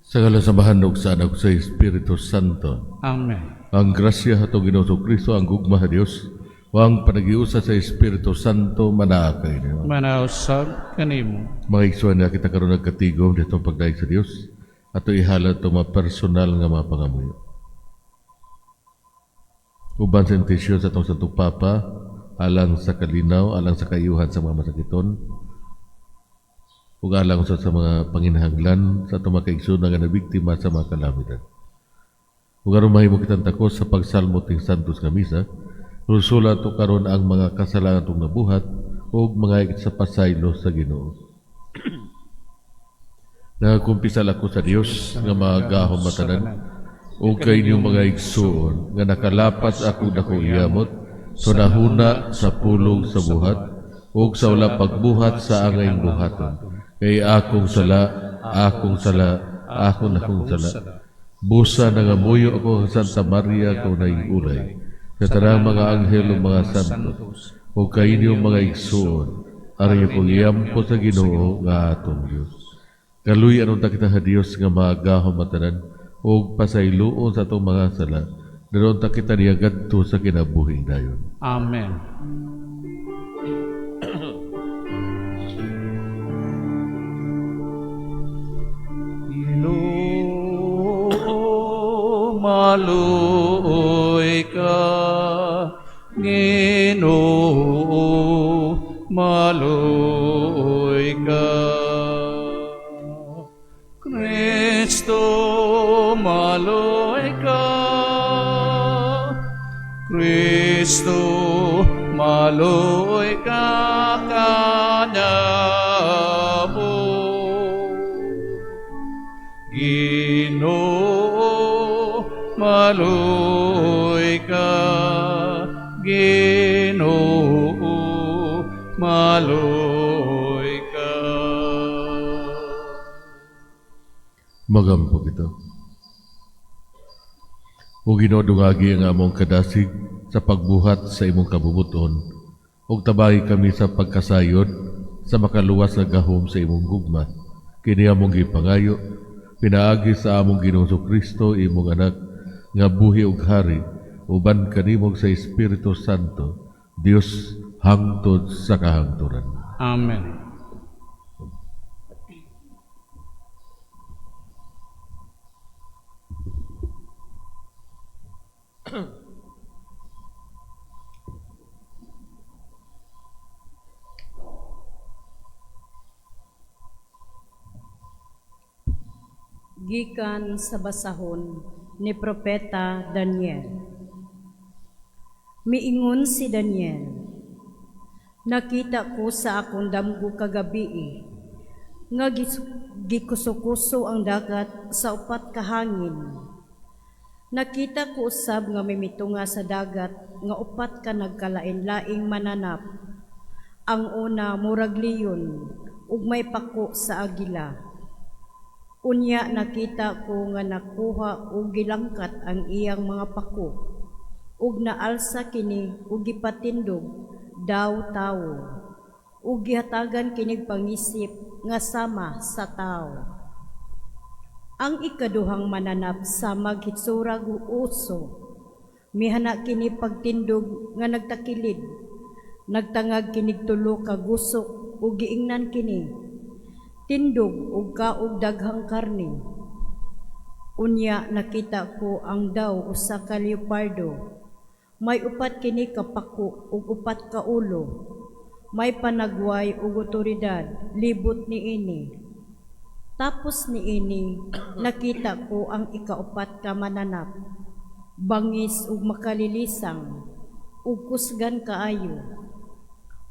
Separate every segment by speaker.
Speaker 1: Sa kalasamahan ug sa anak sa Espiritu Santo.
Speaker 2: Amen.
Speaker 1: Ang grasya hatong Ginoo Kristo, ang gugma sa Dios, o ang panagiusa sa Espiritu Santo manaa kay niyo.
Speaker 2: Manausab kanimo.
Speaker 1: Mga igsoon na kita karon nagkatigom dito pagdaig sa Dios, ato ihala ito mga personal nga mga pangamuyo. Uban sa intensyon sa itong Santo Papa, alang sa kalinaw, alang sa kayuhan sa mga masakiton, ug alang sa mga panginahanglan sa itong mga kaigsoon nga nabiktima sa mga kalamidad. Ug aron mahimo kitang takos sa pagsalmo ting Santos nga misa, rusula to karon ang mga kasalanan tong nabuhat ug mga sa pasaylo sa Ginoo. Nagakumpisal ako sa Dios nga magahom matanan ug kay inyong mga igsoon nga nakalapat ako dako iyamot so nahuna sa pulong sa buhat ug sa wala pagbuhat sa angay buhaton. Kay akong sala, akong sala. Busa nangamuyo ako sa Santa Maria kaunay ulay. Sa tanang mga anghel ug mga santos, ug kay inyong mga igsoon, aron kong iyampo sa Ginoo nga atong Dios. Kaluy aron ta kita sa Dios nga magahom matanan ug pasayloon sa atong mga sala, daron ta kita niya gadto sa kinabuhing dayon.
Speaker 2: Amen. Ginoo, maluoy ka, Ginoo, maluoy ka. Kristo, maluoy ka. Kristo, maluoy ka kanamo. Ginoo, maluoy ka. Ginoo, maluoy ka.
Speaker 1: Magampog ito. O Ginoo, dungagi ang among kadasig sa pagbuhat sa imong kabubuton ug tabahi kami sa pagkasayod sa makaluwas nga gahom sa imong gugma. Kini among gipangayo pinaagi sa among Ginoo Kristo imong anak nga buhi ug hari uban kanimong sa Espiritu Santo, Dios hangtod sa kahangturan.
Speaker 2: Amen.
Speaker 3: Gikan sa basahon ni Propeta Daniel. Miingon si Daniel, nakita ko sa akong damgo kagabi nga gikuso-kuso ang dagat sa upat ka hangin. Nakita ko usab nga may mitunga sa dagat nga upat ka nagkalain-laing mananap. Ang una murag leon ug may pako sa agila. Unya nakita ko nga nakuha ug gilangkat ang iyang mga pako ug naalsa kini ug gipatindog daw tawo ug gihatagan kinig pangisip nga sama sa tawo. Ang ikaduhang mananap sa maghitsurag uso mihana kini pagtindog nga nagtakilid, nagtangag kinig tulo ka gusok ug giingnan kini tindog ug kaog daghang karne. Unya nakita ko ang daw usa ka leopardo. May upat kini ka pako ug upat ka ulo. May panagway ug otoridad libot niini. Tapos niini nakita ko ang ikaupat ka mananap. Bangis ug makalilisang ug kusgan kaayo.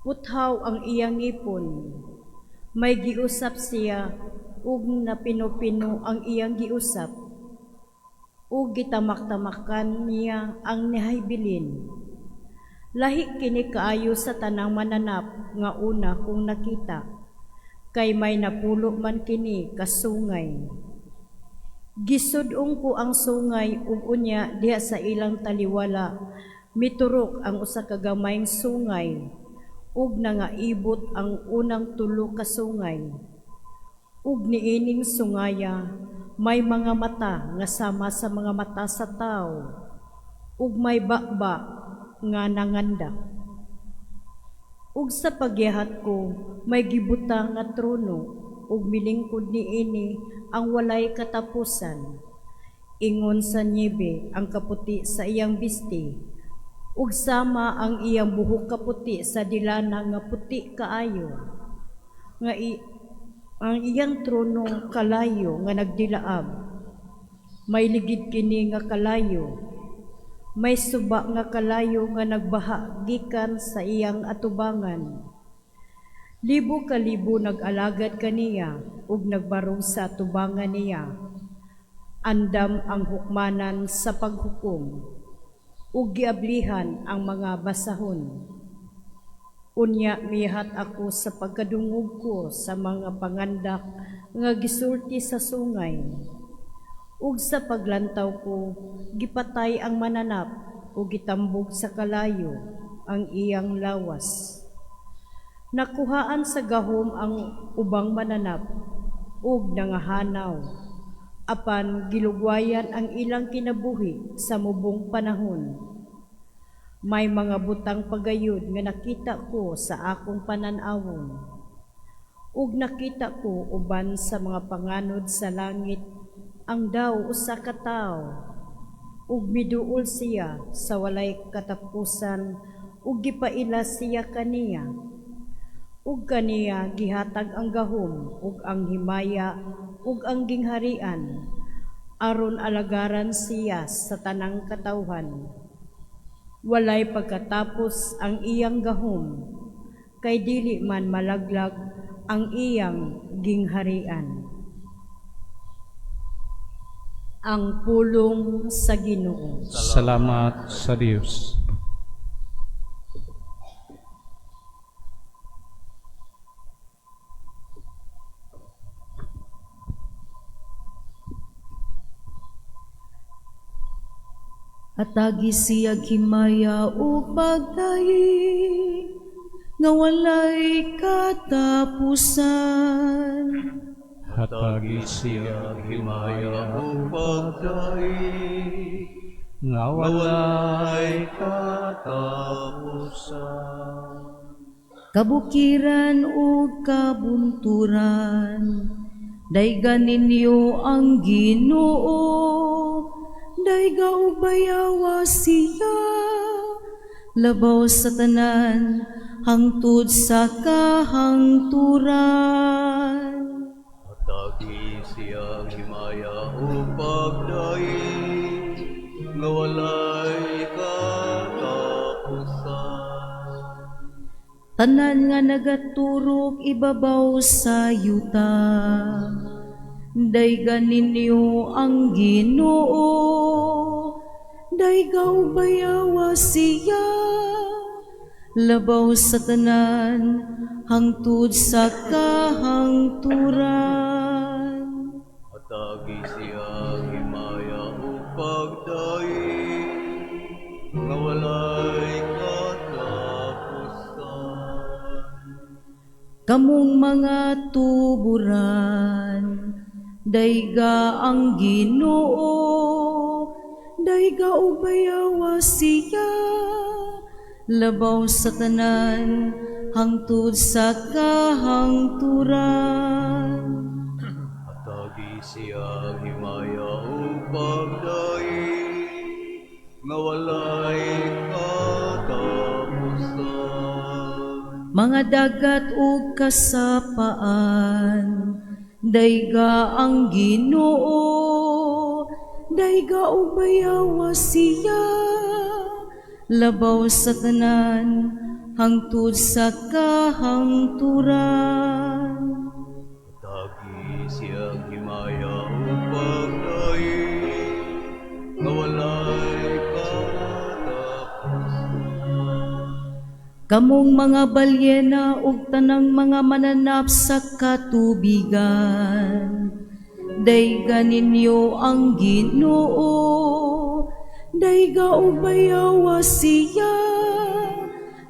Speaker 3: Puthaw ang iyang ngipon. May giusap siya ug napino-pino ang iyang giusap ug gitamak-tamakan niya ang nihaybilin. Lahi kini kaayo sa tanang mananap nga una kong nakita, kay may napulo man kini kasungay. Gisudong ko ang sungay ug unya diha sa ilang taliwala miturok ang usa ka gamayng sungay ug nangaibot ang unang tulo ka sungay. ug niining sungaya may mga mata nga sama sa mga mata sa tao, ug may bakbak nga nangandak. Ug sa pagyahat ko may gibutang nga trono, ug milingkod niini ang walay katapusan. Ingon sa niebe ang kaputi sa iyang bisti, ug sama ang iyang buhok kaputi sa dilana nga puti kaayo. Ang iyang trono kalayo nga nagdilaab, may ligid kini nga kalayo, may suba nga kalayo nga nagbaha gikan sa iyang atubangan. Libo ka libo nag-alagad kaniya ug nagbarog sa atubangan niya. Andam ang hukmanan sa paghukom, ug giablihan ang mga basahon. Unya mihat ako sa pagkadungog ko sa mga pangandak nga gisulti sa sungay. Ug sa paglantaw ko, gipatay ang mananap ug gitambog sa kalayo ang iyang lawas. Nakuhaan sa gahom ang ubang mananap ug nangahanaw, apan gilugwayan ang ilang kinabuhi sa mubong panahon. May mga butang pagayod nga nakita ko sa akong pananawon, ug nakita ko uban sa mga panganod sa langit ang daw usa ka tawo, ug miduol siya sa walay katapusan, ug gipaila siya kaniya. Ug kaniya gihatag ang gahom, ug ang himaya, ug ang gingharian, aron alagaran siya sa tanang katawhan. Walay pagkatapos ang iyang gahom, kay dili man malaglag ang iyang gingharian. Ang pulong sa Ginoo.
Speaker 2: Salamat sa Diyos.
Speaker 4: Atagi siya himaya o pagdahi, nga walay katapusan.
Speaker 2: Hatagi siya himaya o pagdaig, nga walay katapusan.
Speaker 4: Kabukiran o kabunturan, daygan ninyo ang Ginoo, dayga o bayawa siya, labaw sa tanan, hangtod sa kahangturan.
Speaker 5: Hatagi siya himaya o pagdaig, nga walay katapusan.
Speaker 4: Tanan nga nagaturok ibabaw sa yuta, daygan ninyo ang Ginoo, dayga o bayawa siya, labaw sa tanan, hangtod sa kahangturan.
Speaker 5: Hatagi siya himaya o pagdaig, nga walay katapusan.
Speaker 4: Kamong mga tuburan, dayga ang Ginoo, dayga o bayawa siya, labaw sa tanan, hangtod sa kahangturan.
Speaker 5: Hatagi siya himaya o pagdaig, nga walay katapusan.
Speaker 4: Mga dagat o kasapaan, dayga ang Ginoo, dayga o bayawa siya, labaw sa tanan, hangtod sa kahangturan.
Speaker 5: Hatagi siya himaya o pagdaig, nga walay katapusan.
Speaker 4: Kamong mga balyena ug tanang mga mananap sa katubigan, dayga ninyo ang Ginoo, dayga o bayawa siya,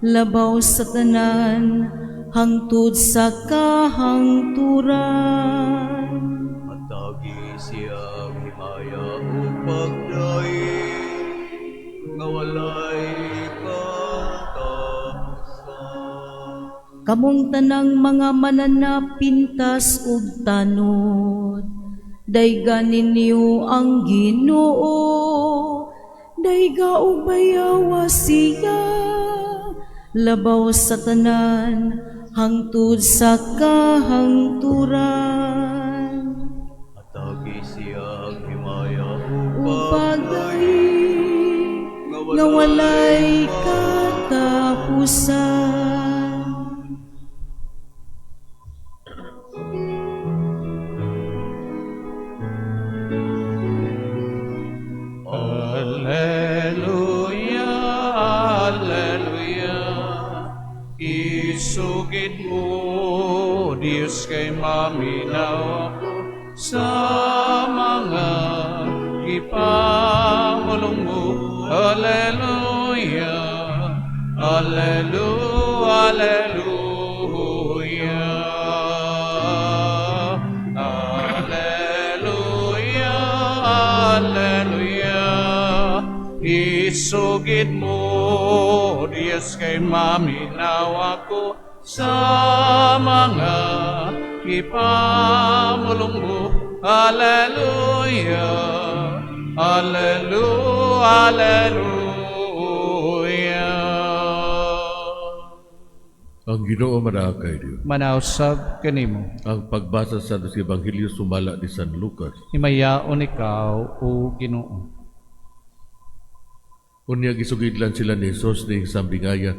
Speaker 4: labaw sa tanan, hangtod sa kahangturan.
Speaker 5: Atagi siya himaya o pagdaig, nga walay katapusan.
Speaker 4: Kamong tanang mga mananap pintas ug tanod, dayga ninyo ang Ginoo, dayga ug bayawa siya, labaw sa tanan hangtod sa kahangturan.
Speaker 5: Atagi siya himaya o
Speaker 4: Upagay nga walay katapusan.
Speaker 2: Alleluia, Alleluia. Isugid mo, Diyos kay maminaw ako sa mga ipamulong mo. Alleluia, Alleluia, Alleluia. Alleluia, Alleluia. Isugid mo, Diyos kay maminaw ako sa mga ipamulong mo. Alleluia, Alleluia, Alleluia.
Speaker 1: Ang Ginoo manaakay Diyo.
Speaker 2: Manausab kanimo,
Speaker 1: Ang pagbasa sa Ebanghelyo sumala ni San Lucas.
Speaker 2: himayaon ikaw o Ginoo.
Speaker 1: Unya gisugidlan sila ni Jesus ni sambingaya.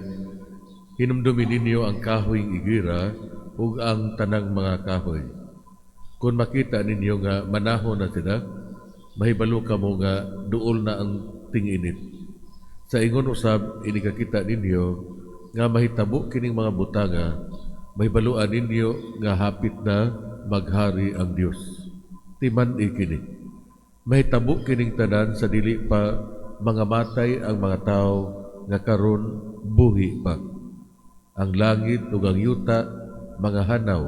Speaker 1: Hinumdumi ninyo ang kahoyng igira ug ang tanang mga kahoy. Kung makita ninyo nga manahon na sila, mahibalo kamo nga duol na ang tinginit. Sa ingon usab inikakita ninyo nga mahitabo kining mga butanga, mahibaluan ninyo nga hapit na maghari ang Dios. Timan ikini. Mahitabo kining tanan sa dili pa mga matay ang mga tao nga karon buhi pa. Ang langit ug ang yuta mga hanaw,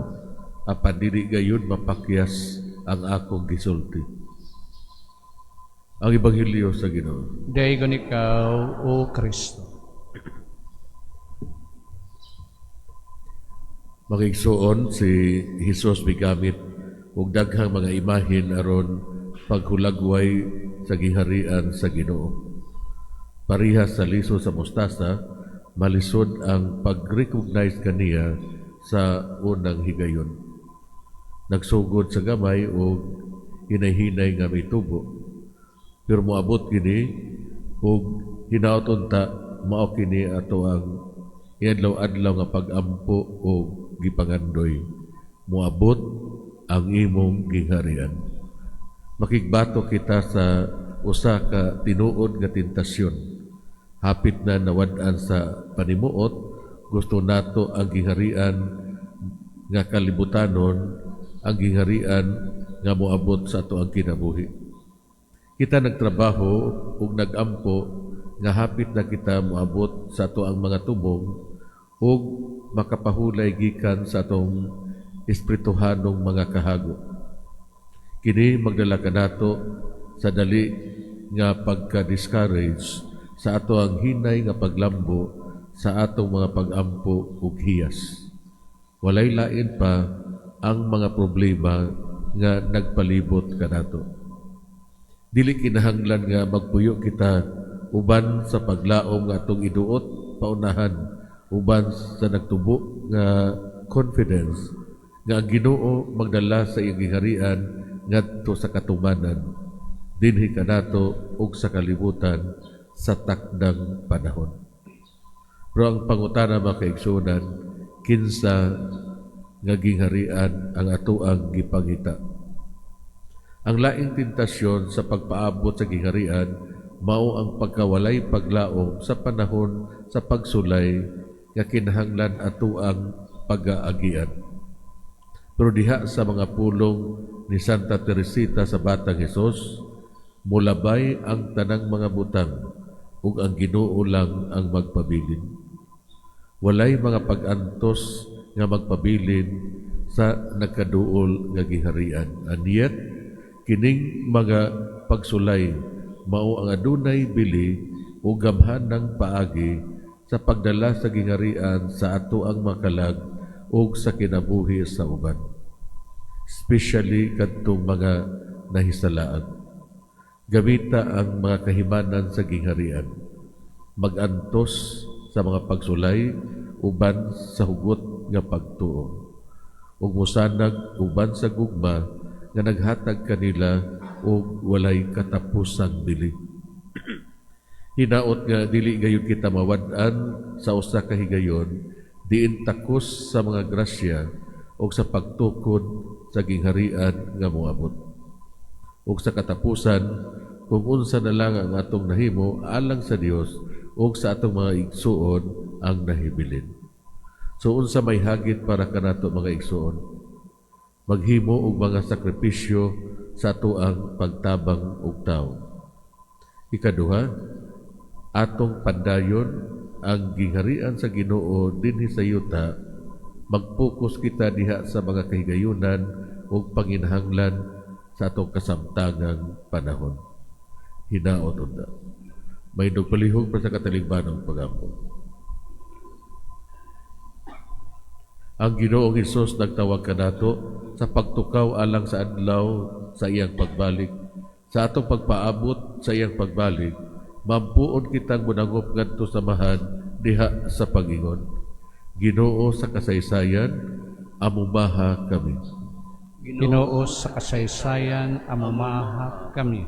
Speaker 1: apan dili gayud mapakyas ang akong gisulti. Ang Ebanghelyo sa Ginoo.
Speaker 2: Daygon ikaw o Kristo.
Speaker 1: Makigsuon si Jesus migamit og daghang mga imahin aron paghulagway sa giharian sa Ginoo. Parihas sa liso sa mostasa, malisod ang pag-recognize kaniya sa unang higayon. Nagsugod sa gamay o hinay-hinay nga may tubo. Pero moabot kini o hinaoton ta mao kini ato ang iadlaw-adlaw nga pag-ampo o gipangandoy. Moabot ang imong giharian. Makigbato kita sa usa ka tinuod nga tentasyon. Hapit na nawad-an sa panimuot, gusto nato ang giharian nga kalibutanon, ang giharian nga moabot sa ato ang kinabuhi. Kita nagtrabaho ug nagampo nga hapit na kita moabot sa ato ang mga tubong ug makapahulay gikan sa atong espirituhanong mga kahago. Kini magdala kanato sa dali nga pagka-discourage sa ato ang hinay nga paglambo sa atong mga pag-ampo ug hiyas. Walay lain pa ang mga problema nga nagpalibot kanato. Dili kinahanglan nga magpuyo kita uban sa paglaom nga atong iduot paunahan, uban sa nagtubo nga confidence nga ang Ginoo magdala sa iyang giharian ngadto sa katumanan dinhi kanato ug sa kalibutan sa takdang panahon. Pero ang pangutana mga kaigsunan, kinsa nga gingharian ang atoang gipangita. Ang laing tentasyon sa pagpaabot sa gingharian mao ang pagkawalay paglaom sa panahon sa pagsulay nga kinahanglan atoang pag-aagian. Pero diha sa mga pulong ni Santa Teresita sa Batang Hesus, mulabay ang tanang mga butang ug ang Ginoo lang ang magpabilin. Walay mga pag-antos nga magpabilin sa nagkaduol nga giharian. And yet, kining mga pagsulay mao ang adunay bili o gamhanang paagi sa pagdala sa gingarian sa ato ang makalag o sa kinabuhi sa uban, especially kadtong mga nahisalaan. Gamita ang mga kahimanan sa gingharian, magantos sa mga pagsulay uban sa hugot nga pagtuo, ug mosanag uban sa gugma nga naghatag kanila og walay katapusang bili. Hinaot nga dili gayud kita mawad-an sa usa ka higayon diin takos sa mga grasya o sa pagtukod sa gingharian nga moabot. O sa katapusan, kung unsa na lang ang atong nahimo alang sa Dios o sa atong mga igsuon ang nahibilin. So unsa may hagit para kanato mga igsuon? Maghimo og mga sakripisyo sa atoang pagtabang og tawo. Ikaduha, atong pandayon ang gingharian sa Ginoo dinhi sa yuta, mag-focus kita diha sa mga kahigayunan ug panginahanglan sa atong kasamtangang panahon. Hinaot unda. May nagpalihog pa sa katalingbanong pagampo. Ang Ginoong Hesus nagtawag kanato sa pagtukaw alang sa adlaw sa iyang pagbalik. Sa atong pagpaabot sa iyang pagbalik, mampuon kitang munangop ngadto sa mahan diha sa Pag-ingon. Ginoo sa kasaysayan, amumaha kami.
Speaker 2: Ginoo sa kasaysayan, amumaha kami.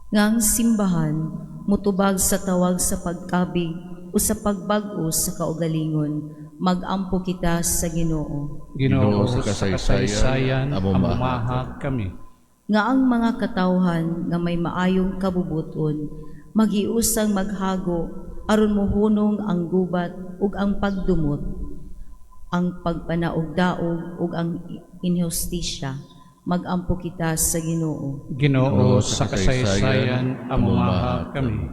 Speaker 4: Ngang simbahan, mutubag sa tawag sa pagkabig o sa pagbag-o sa kaugalingon, mag-ampo kita sa Ginoo.
Speaker 2: Ginoo sa kasaysayan, amumaha kami.
Speaker 4: Nga ang mga katawhan nga may maayong kabubuton, magiusang maghago aron mohunong ang gubat ug ang pagdumot, ang pagpanaog-daog ug ang inhustisya, mag-ampo kita sa Ginoo.
Speaker 2: Ginoo sa kasaysayan, amumaha kami.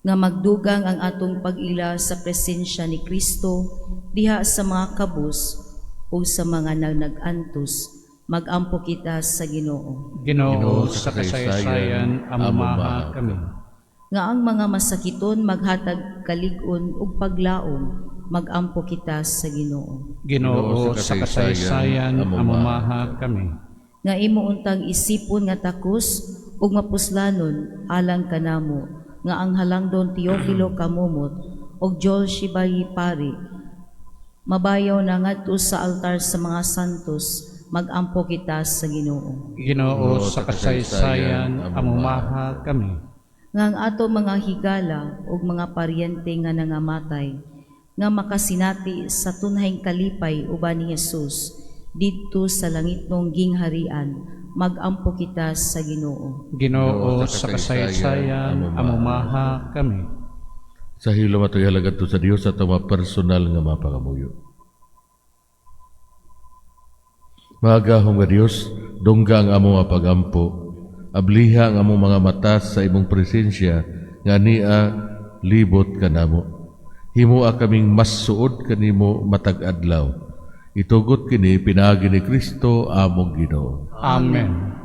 Speaker 4: Nga magdugang ang atong pag-ila sa presensya ni Kristo diha sa mga kabus o sa mga nag-antos, mag-ampo kita sa Ginoo.
Speaker 2: Ginoo sa kasaysayan, amumaha kami.
Speaker 4: Nga ang mga masakiton maghatag kalig-on ug paglaom, mag-ampo kita sa Ginoo.
Speaker 2: Ginoo sa kasaysayan, amumaha kami.
Speaker 4: Nga imo untang isipon nga takos ug mapuslanon alang kanamo, nga ang halangdon Teofilo kamumot og Joel Shibayi pari mabayaw na ngadto sa altar sa mga santos, mag-ampo kita sa Ginoo.
Speaker 2: Ginoo sa kasaysayan, amumaha kami.
Speaker 4: Nga ang ato mga higala ug mga paryente nga nangamatay, nga makasinati sa tunhayng kalipay uban ni Hesus didto sa langitnong gingharian, mag-ampo kita sa Ginoo.
Speaker 2: Ginoo sa kasaysayan, amumaha kami.
Speaker 1: Sa hilom ato ihalagat to sa Dios at mga personal nga mapakamuyo. Magahong nga Dios, dungga ang amo nga pagampo, abliha ang among mga mata sa imong presensya nga niya libot kanamo. Himoa kaming mas suod kanimo matag adlaw. Itugot kini pinaagi ni Kristo among Ginoo.
Speaker 2: Amen.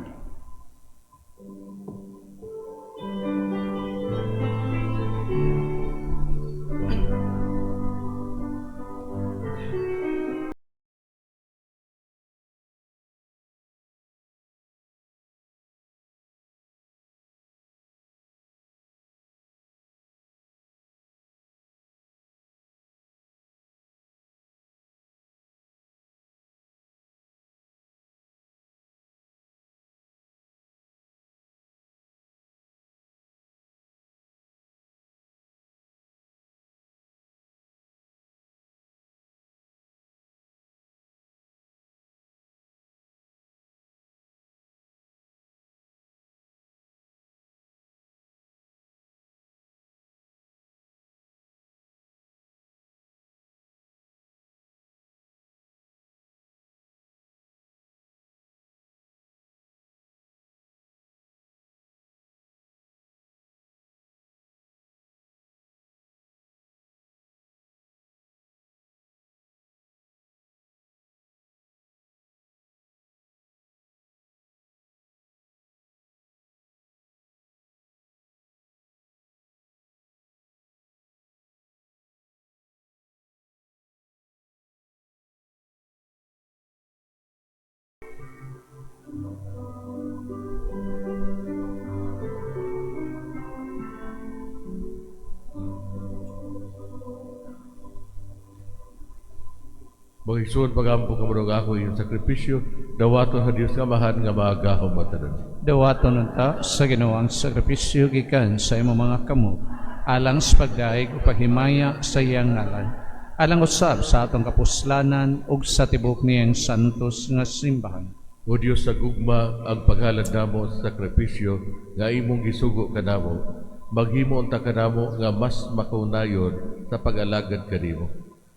Speaker 1: Magigsoon pagampo ka mo ako iyong sakripisyo, dawato sa Diyos nga mahan nga maagahom matanan.
Speaker 2: Dawaton nunta sa Ginoong sakripisyo gikan sa imong mga kamot, alang sa pagdaig o paghimaya sa iyang ngalan. Alang usab sa atong kapuslanan ug sa tibok niyang santos nga simbahan.
Speaker 1: O Diyos sa gugma ang paghalad namo sa sakripisyo nga imong gisugo kanamo, maghimo unta kanamo nga mas makaunayon sa pag-alagad kanimo.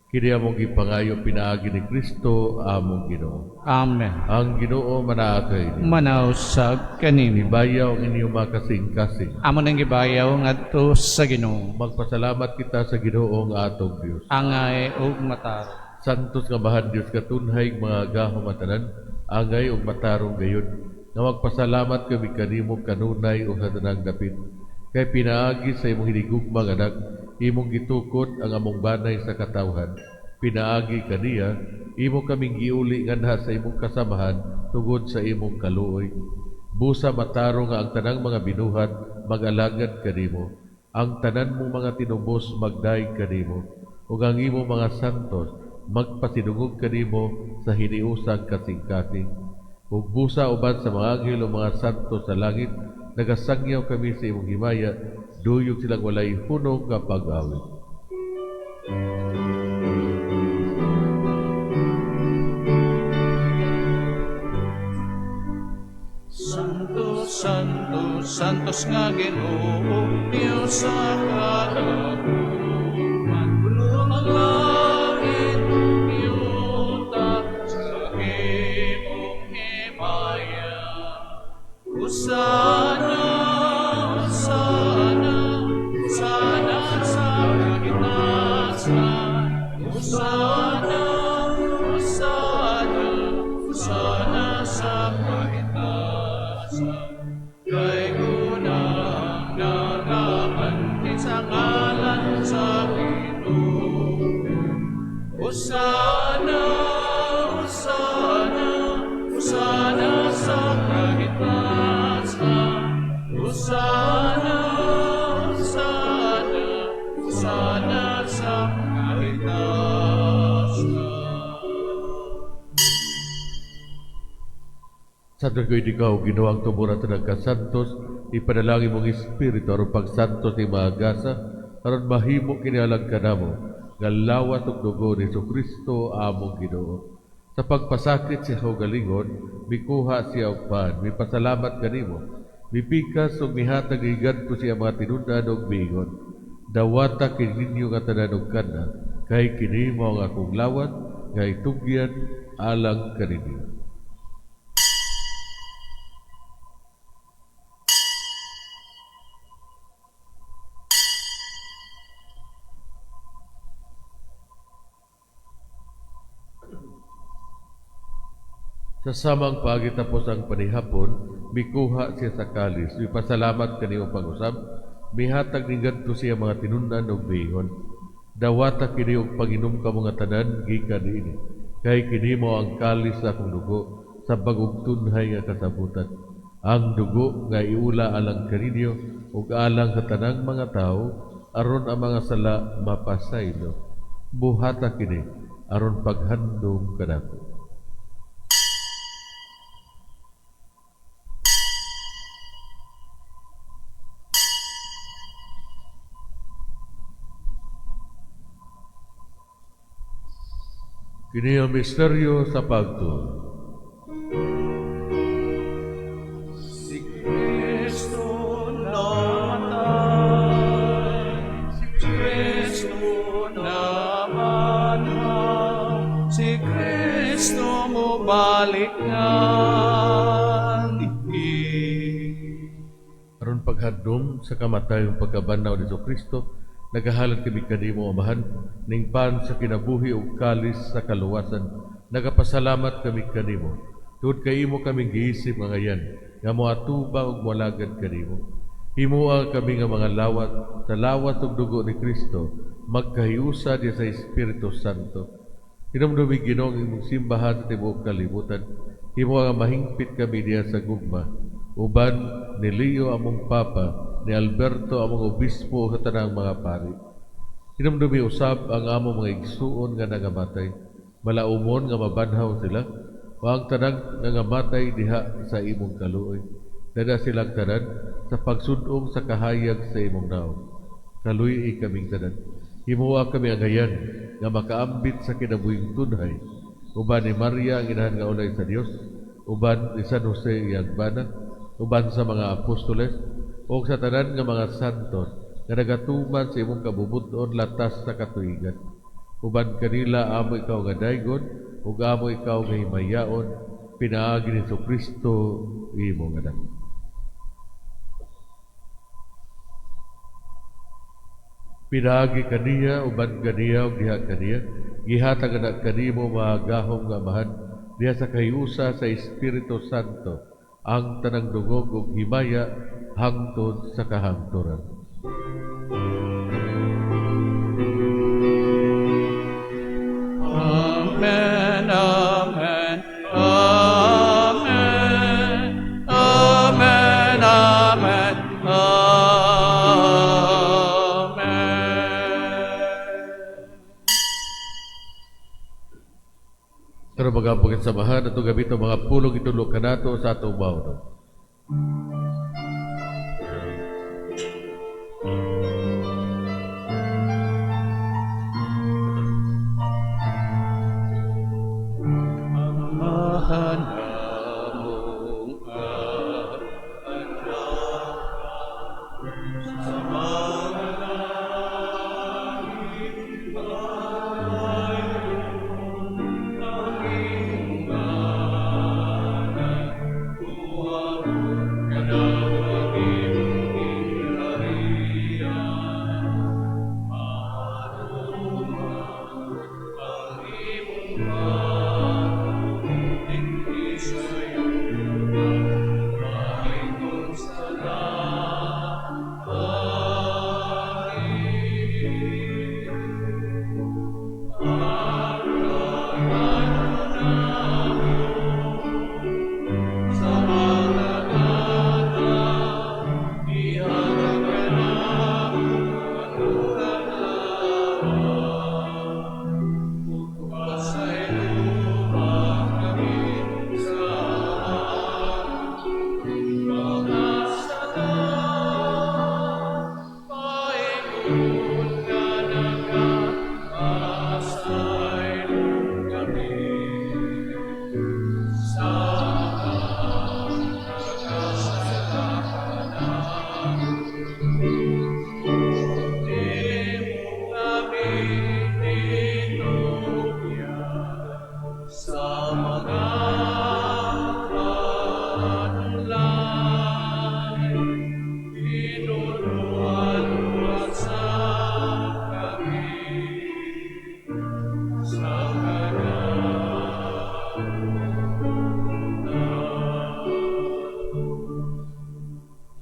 Speaker 1: Kini among gipangayo pinaagi ni Kristo among Ginoo.
Speaker 2: Amen.
Speaker 1: Ang Ginoo manaakay ni
Speaker 2: Manausag kanimi.
Speaker 1: bayaw ang inyong mga kasing-kasing.
Speaker 2: Amo nang gibayaw ngadto sa Ginoo.
Speaker 1: Magpasalamat kita sa Ginoo nga atong Dios.
Speaker 2: Angay ug matar.
Speaker 1: Santos nga bahan Dios katunhay mga agahom matanan, angay ug matarong gayon. Nga magpasalamat kami kanimo kanunay ug sa tanang dapit. Kay pinaagi sa imong hinigugmang anak, imong gitukod ang among banay sa katawhan. Pinaagi kaniya, imo kaming giuli nganha sa imong kasamahan tungod sa imong kaluoy. Busa mataro nga ang tanang mga binuhat mag-alagad kanimo. Ang tanan mong mga tinubos magdaig kanimo. Ug ang imo mga santos magpasidungog kanimo sa hiniusang kasing-kasing. Ug busa uban sa mga anghel o mga santos sa langit, nagasangyaw kami sa imong himaya, duyog silang walay hunong nga pag-awit.
Speaker 2: Santos, Santos, Santos nga Ginoo, Diyos sa kadakuman. Puno ang langit ug yuta sa imong himaya. Hosana, Hosana, Hosana sa kagitasan. Hosana, Hosana, Hosana sa kahitasan. Kay unang naraman sa ngalan sa Ginoo. Hosana, Hosana, Hosana sa kahitasan. Hosana, Hosana, Hosana sa kahitasan.
Speaker 1: Santos ko'y ikaw, ginawang tumura sa nagkasantos, ipanalangin mong Espiritu, aron pagsantos ni maagasa, aron mahimo kinialag ka namo, nga lawat ug dugo ni Kristo among Ginoo. Sa pagpasakit siya kaugalingon, mikuha siya og pan, mipasalamat kanimo, mipikas ug mihatag igadto siya mga tinudad ug bigon. Dawata kininyo nga tanan og kana, kay kini mao ang akong lawat, nga itugyan alang kaninyo. Sa samang pagitapos ang panihapon, mikuha siya sa kalis, mipasalamat kaniyong pag-usab, mihatag ni gadto siya mga tinundan og bigon. Dawata kini og panginom ka mga tanan gikan niini, kay kini mo ang kalis sa akong dugo sa bagong tunhay nga kasabutan. Ang dugo nga iula alang kaninyo ug alang sa tanang mga tao, aron ang mga sala mapasaylo. Buhata kini aron paghandom kanako. Kini ang misteryo sa pagtuo.
Speaker 2: Si Kristo namatay, si Kristo namanha, si Kristo mo balik nga
Speaker 1: Aron paghandom sa kamatayong pagkabanaw ni Kristo, nagahalad kami kanimo amahan, ning pan sa kinabuhi ug kalis sa kaluwasan. Nagapasalamat kami kanimo. Tungod kay imo kaming giisip nga ngayan, nga moatuba ug moalagad kanimo. Himuha kami nga mga lawat, sa lawat ug dugo ni Kristo, magkahiusa diya sa Espiritu Santo. Hinumdumi Ginoo ang imong simbahan sa tibuok kalibutan. Himuha nga mahingpit kami diya sa gugma. Uban ni Leo among Papa, ni Alberto among obispo sa tanang mga pari. Hinumdumi usab ang among mga igsuon nga nagamatay. Malaumon nga mabanhaw sila, o ang tanang nangamatay diha sa imong kaluoy. Dada silang tanan sa pagsudong sa kahayag sa imong naong. Kaluy kaming tanan. Himuwa kami ang hayan nga makaambit sa kinabuhing tunhay. Uban ni Maria ang inahan nga ulay sa Dios, uban ni San Jose Yagbana, uban sa mga apostoles, o sa tanan nga mga santos nga nagatuman sa imong kabubuton latas sa katuigan. Uban kanila amo ikaw nga daygon, ug amo ikaw nga himayaon, pinaagi ni Kristo imong anak. Pinaagi kaniya, uban kaniya, ug diha kaniya, gihatag na kanimo magahom nga amahan, diha sa kahiusa sa Espiritu Santo, ang tanang dungog ug himaya hangtod sa kahangturan.
Speaker 2: Amen, amen, amen, amen, amen,
Speaker 1: Pero magabugin samahan at gabi ito mga pulong itulog ka nato sa atong bawon.
Speaker 2: Amahan namong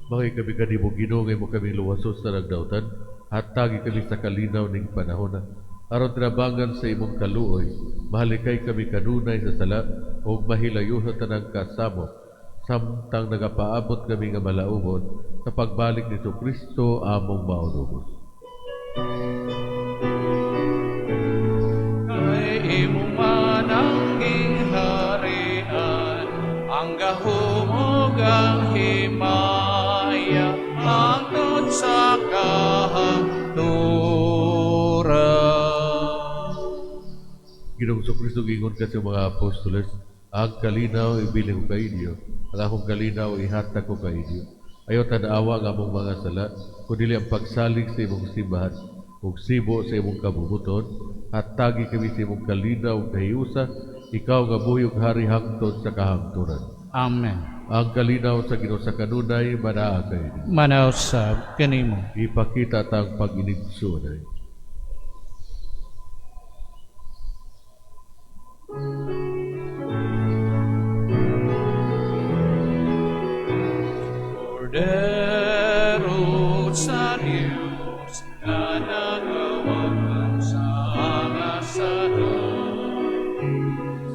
Speaker 1: Mga kami kanimo Ginoo, ngay mo kami luwasos sa nagdautan, hatagi kami sa kalinaw ning panahon. Aron tinabangan sa imong kaluoy, mahalikay kami kanunay sa sala, o mahilayo sa tanang kasamo, samtang nagapaabot kami nga malaumon sa pagbalik ni Kristo among maunubos.
Speaker 2: kay imong mananging harian, ang gahumog ang himaya, hangtod sa kahangturan.
Speaker 1: Ginoong Kristo gingon ka sa mga apostoles, ang kalinaw ibiling ko kainyo, ang akong kalinaw ihatag ko kainyo. Ayaw tanawa ang among mga sala, kundi ang pagsalig sa imong simbahan, ug sibo sa imong kabubuton, at tagi kami sa imong kalinaw ug kahiusa, ikaw nga buhi ug hari hangtod sa kahangturan.
Speaker 2: Amen.
Speaker 1: Ang kalinaw sa Ginoo sa kanunay manaa kainyo.
Speaker 2: Manaw sa kanimo.
Speaker 1: Ipakita tang pag-inigsunay.
Speaker 2: Cordero sa Diyos na nagawakan sa angasahan,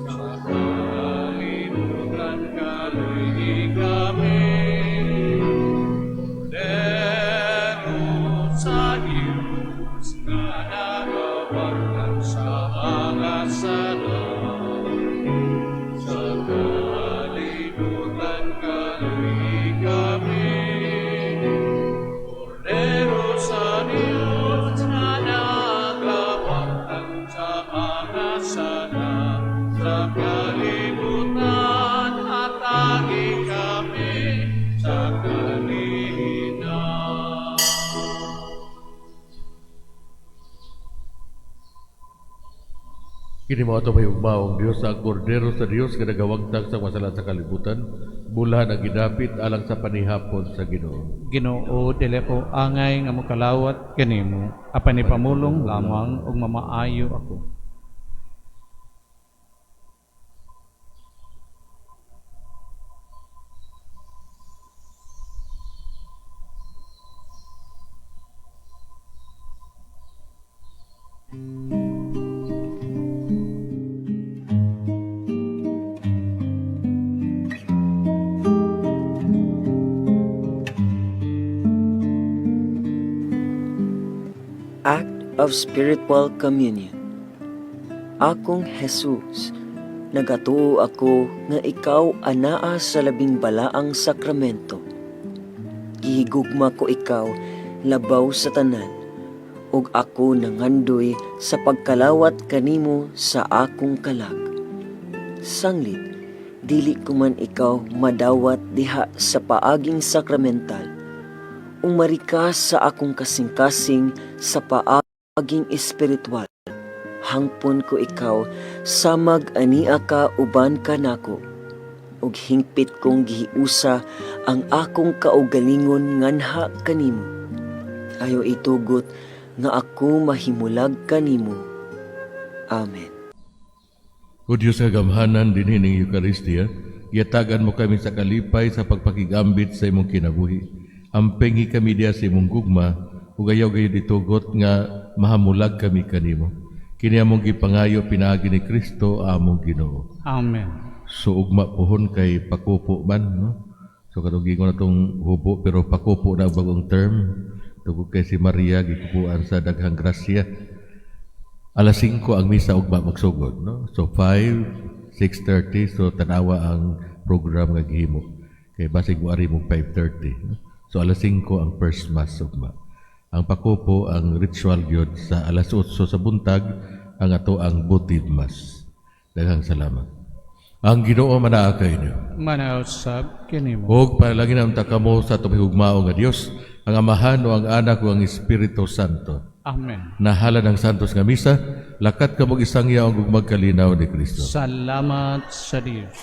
Speaker 2: sa kalimutan kaluy kami. Cordero sa Diyos na nagawakan sa angasahan, sana sa kalibutan at tangi kami sa kalihina.
Speaker 1: Kini mo ato may ugmaong Dios ang kordero sa Dios nga nagawagtang sa masalan sa kalibutan, bulahan ang gidapit alang sa panihapon sa Ginoo.
Speaker 2: Ginoo, dili ko angay nga mokalawat kanimo, apan ipamulong lamang og mamaayo ako.
Speaker 6: Act of Spiritual Communion. Akong Jesus, nagatuo ako nga ikaw anaa sa labing balaang sakramento. Gihigugma ko ikaw labaw sa tanan, ug ako nangandoy sa pagkalawat kanimo sa akong kalag. Sanglit, dili ko man ikaw madawat diha sa paaging sakramental, umarika sa akong kasing-kasing sa paaging espiritual. Hangpon ko ikaw, samag ania ka uban ka nako, ug hingpit kong gihiusa ang akong kaugalingon nganha kanimo. Ayo itugot nga ako mahimulag kanimo. Amen.
Speaker 1: O Diyos nga gamhanan dinhi ning Eucharistia, yatagan mo kami sa kalipay sa pagpakigambit sa imong kinabuhi. Ampengi kami diya sa imong gugma, ug ayaw-gayo ditugot nga mahamulag kami kanimo. Kini among gipangayo pinaagi ni Kristo among Ginoo.
Speaker 2: Amen.
Speaker 1: So ugma pohon kay pakupo man, no? So kadugingon natong hubo pero pakupo na ang bagong term. Tugod kay si Maria gikupuan sa daghang grasya. Alas 5 ang misa ugma magsugod, no? So 5, 6:30 so tanawa ang program nga gihimo. Kay basig mo ari mo 5:30, no? So alas 5 ang first mass ugma. Ang pakupo ang ritual gyud sa alas 8 sa buntag ang ato ang butid mass. Daghang salamat. Ang Ginoo manaakay niyo.
Speaker 2: Manausab kanimo.
Speaker 1: Huwag panalangin ang takamo sa tumihugmao nga Dios, ang Amahan o ang Anak o ang Espiritu Santo.
Speaker 2: Amen.
Speaker 1: Nahala ng santos nga misa, lakat ka mong isang yaong magkalinaw ni Kristo.
Speaker 2: Salamat sa Dios.